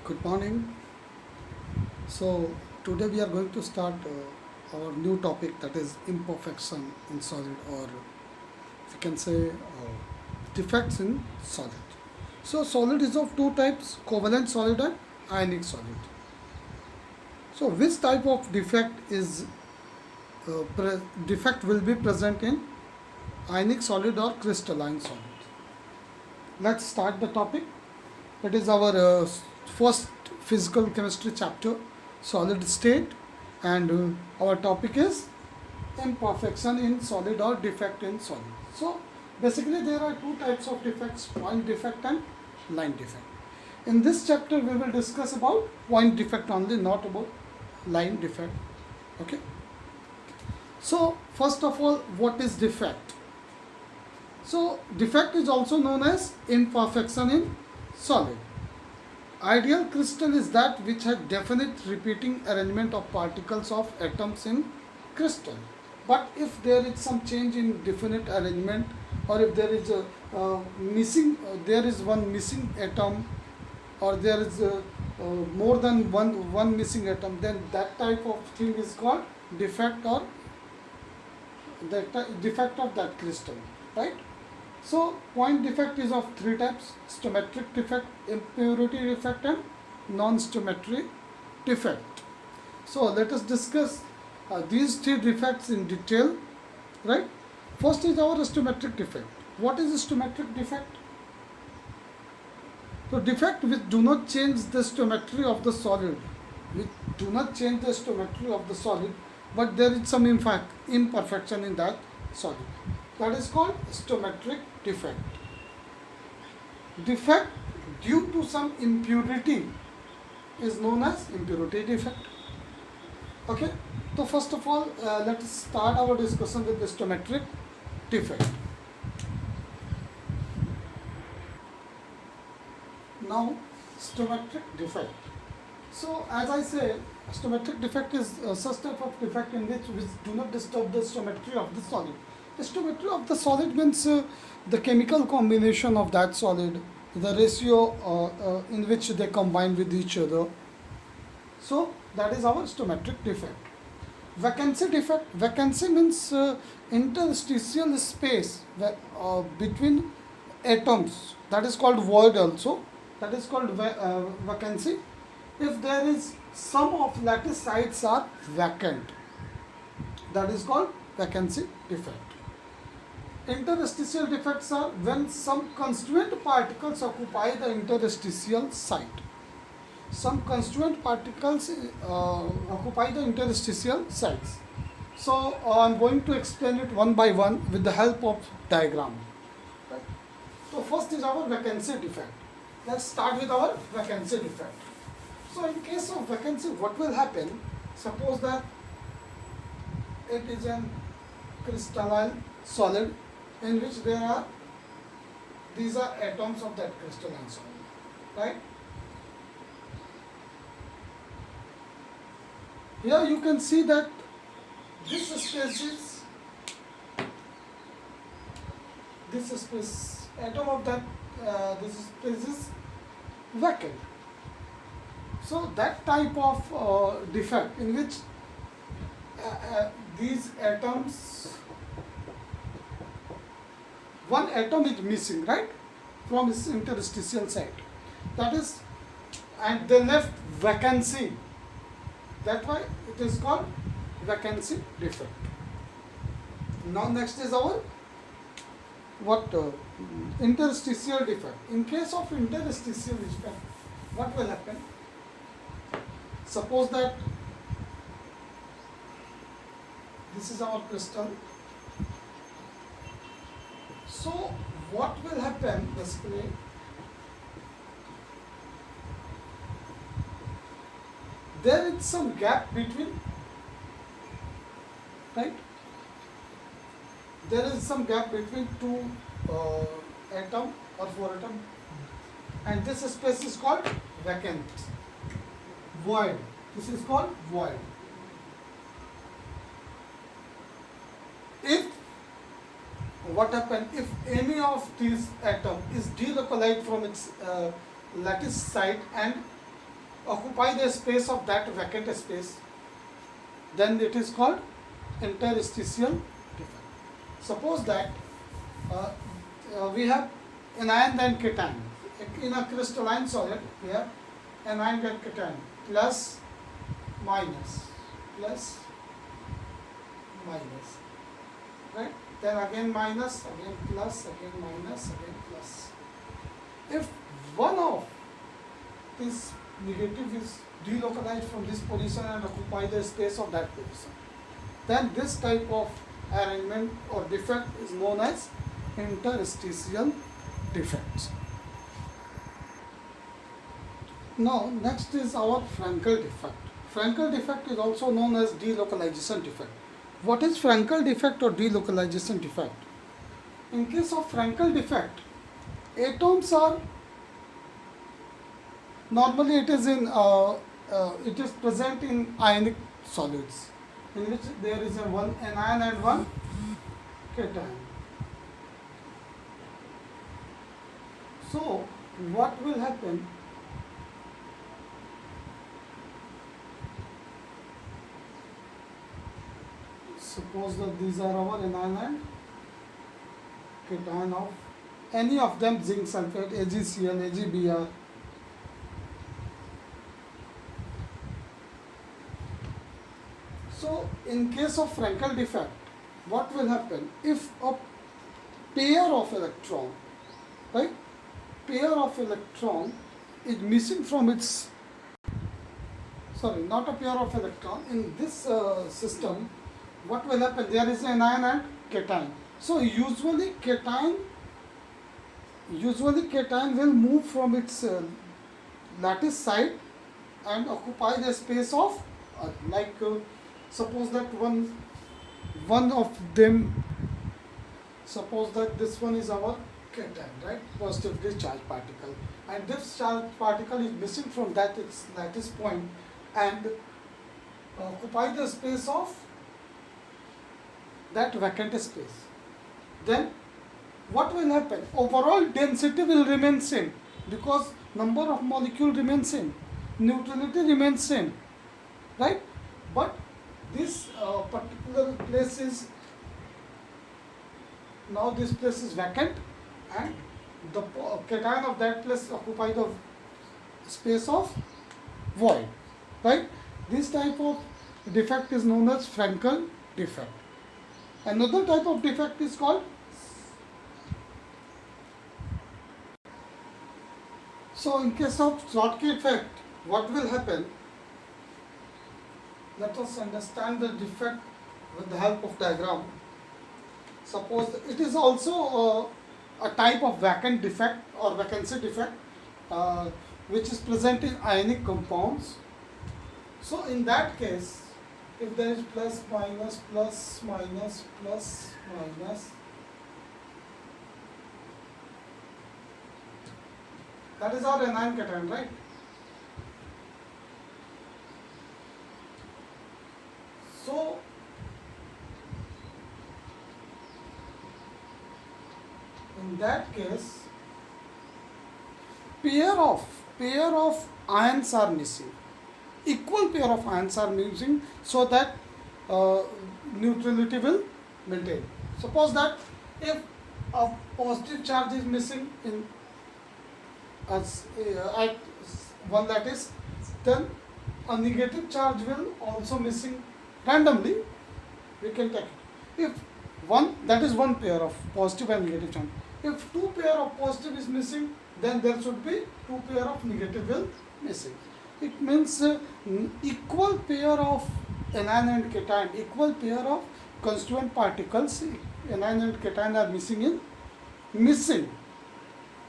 Good morning. So today we are going to start our new topic, that is imperfection in solid, or we can say defects in solid. So solid is of two types: covalent solid and ionic solid. So which type of defect will be present in ionic solid or crystalline solid? Let's start the topic. It is our first physical chemistry chapter, solid state, and our topic is imperfection in solid or defect in solid. So basically there are two types of defects: point defect and line defect. In this chapter we will discuss about point defect only, not about line defect. Okay. So first of all, what is defect? So defect is also known as imperfection in solid. Ideal crystal is that which has definite repeating arrangement of particles of atoms in crystal. But if there is some change in definite arrangement, or if there is a there is one missing atom, or there is more than one missing atom, then that type of thing is called defect, or the defect of that crystal, right? So point defect is of three types: stoichiometric defect, impurity defect, and non-stoichiometric defect. So let us discuss these three defects in detail, right? First is our stoichiometric defect. What is a stoichiometric defect? So defect which do not change the stoichiometry of the solid, but there is some imperfection in that solid. That is called stoichiometric defect. Defect due to some impurity is known as impurity defect. Okay. So first of all, let us start our discussion with the stoichiometric defect. Now, stoichiometric defect. So as I say, stoichiometric defect is such type of defect in which do not disturb the stoichiometry of the solid. The stoichiometry of the solid means the chemical combination of that solid, the ratio in which they combine with each other. So that is our stoichiometric defect. Vacancy defect. Vacancy means interstitial space between atoms. That is called void also. That is called vacancy. If there is some of lattice sites are vacant, that is called vacancy defect. Interstitial defects are when some constituent particles occupy the interstitial site. Some constituent particles occupy the interstitial sites. So I am going to explain it one by one with the help of diagram. Right. So first is our vacancy defect. Let's start with our vacancy defect. So in case of vacancy, what will happen? Suppose that it is a crystalline solid in which these are atoms of that crystalline solid, right? Here you can see that this atom of that this space is vacant. So that type of defect in which these atoms, one atom is missing, right, from its interstitial site. That is, and they left vacancy. That's why it is called vacancy defect. Now next is our interstitial defect. In case of interstitial defect, what will happen? Suppose that this is our crystal. So what will happen basically? There is some gap between, right? There is some gap between two atom or four atom, and this space is called vacant, void. This is called void. If what happens if any of these atom is delocalized from its lattice site and occupy the space of that vacant space, then it is called interstitial defect. Suppose that we have anion and cation. In a crystalline solid, we have anion and cation, plus, minus, plus, minus, right? Then again minus, again plus, again minus, again plus. If one of this negative is delocalized from this position and occupy the space of that position, then this type of arrangement or defect is known as interstitial defects. Now next is our Frankel defect. Frankel defect is also known as delocalization defect. What is Frankel defect or delocalization defect? In case of Frankel defect, atoms are normally it is present in ionic solids, in which there is a one anion and one cation. So what will happen? Suppose that these are our anion and cation of any of them, zinc sulfate, AgCl, AgBr. So in case of Frankel defect, what will happen if a pair of electron, right? Pair of electron is missing from its, sorry, not a pair of electron. In this system, what will happen? There is an anion and cation. So usually cation will move from its lattice side and occupy the space of suppose that one of them, suppose that this one is our cation, right? Positively charged particle, and this charged particle is missing from that its lattice point and occupy the space of that vacant space. Then what will happen? Overall density will remain same because number of molecule remains same, neutrality remains same, right? But this particular place is, now this place is vacant and the cation of that place occupy the space of void, right? This type of defect is known as Frankel defect. Another type of defect is called, so in case of Schottky effect, what will happen? Let us understand the defect with the help of diagram. Suppose it is also a type of vacant defect or vacancy defect which is present in ionic compounds. So in that case, if there is plus minus plus minus plus minus, that is our anion cation, right? So in that case, pair of ions are missing. Equal pair of ions are missing, so that neutrality will maintain. Suppose that if a positive charge is missing in at one lattice, then a negative charge will also missing randomly. We can take it. If one, that is one pair of positive and negative charge. If two pair of positive is missing, then there should be two pair of negative will missing. It means equal pair of anion and cation, equal pair of constituent particles, anion and cation are missing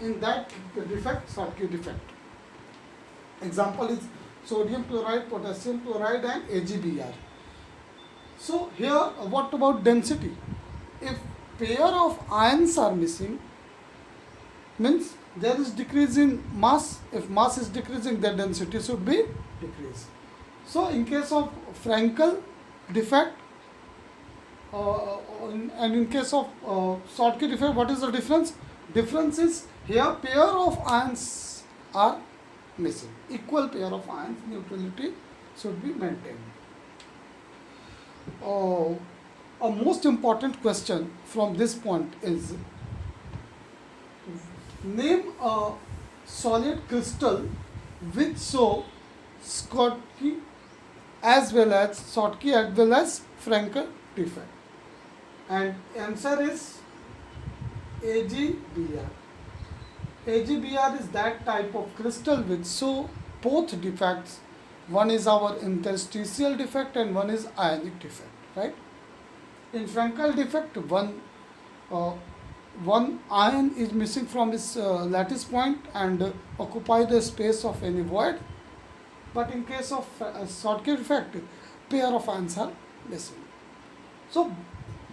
in that defect, Schottky defect. Example is sodium chloride, potassium chloride and AgBr. So here, what about density? If pair of ions are missing, means there is decrease in mass. If mass is decreasing, the density should be decreased. So in case of Frankel defect and in case of Schottky defect, what is the difference? Difference is here pair of ions are missing. Equal pair of ions, neutrality should be maintained. A most important question from this point is, name a solid crystal which show Schottky as well as Frankel defect. And answer is AgBr. AgBr is that type of crystal which show both defects. One is our interstitial defect and one is ionic defect, right? In Frankel defect, one ion is missing from its lattice point and occupy the space of any void. But in case of Schottky defect, pair of ions are missing. So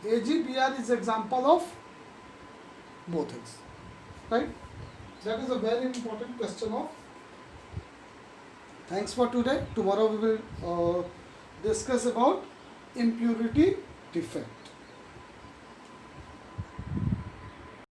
AgBr is example of both things, right? That is a very important question of. Thanks for today. Tomorrow we will discuss about impurity defect.